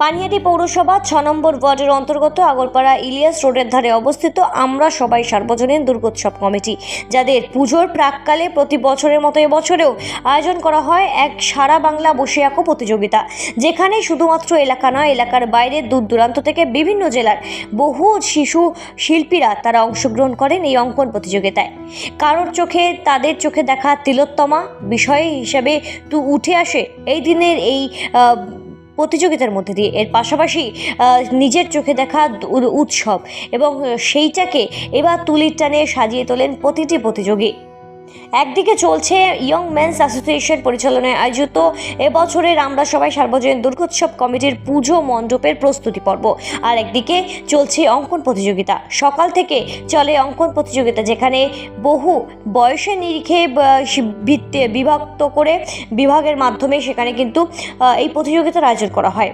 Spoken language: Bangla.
পানিহাটি পৌরসভা ৬ নম্বর ওয়ার্ডের অন্তর্গত আগরপাড়া ইলিয়াস রোডের ধারে অবস্থিত আমরা সবাই সার্বজনীন দুর্গোৎসব কমিটি, যাদের পুজোর প্রাককালে প্রতি বছরের মতো এবছরেও আয়োজন করা হয় এক সারা বাংলা বসে আঁকো প্রতিযোগিতা, যেখানে শুধুমাত্র এলাকা নয়, এলাকার বাইরে দূর দূরান্ত থেকে বিভিন্ন জেলার বহু শিশু শিল্পীরা তারা অংশগ্রহণ করেন এই অঙ্কন প্রতিযোগিতায়। কারোর চোখে তাদের চোখে দেখা তিলোত্তমা বিষয় হিসেবে উঠে আসে এই দিনের এই প্রতিযোগিতার মধ্যে দিয়ে। এর পাশাপাশি নিজের চোখে দেখা উৎসব এবং সেইটাকে এবার তুলির টানে সাজিয়ে তোলেন প্রতিটি প্রতিযোগী। একদিকে চলছে ইয়ং মেন্স অ্যাসোসিয়েশন পরিচালনায় আয়োজিত এবছরের আমরা সবাই সার্বজনীন দুর্গোৎসব কমিটির পুজো মণ্ডপের প্রস্তুতি পর্ব, আর একদিকে চলছে অঙ্কন প্রতিযোগিতা। সকাল থেকে চলে অঙ্কন প্রতিযোগিতা, যেখানে বহু বয়সের নিরিখে বিভক্ত করে বিভাগের মাধ্যমে সেখানে কিন্তু এই প্রতিযোগিতার আয়োজন করা হয়।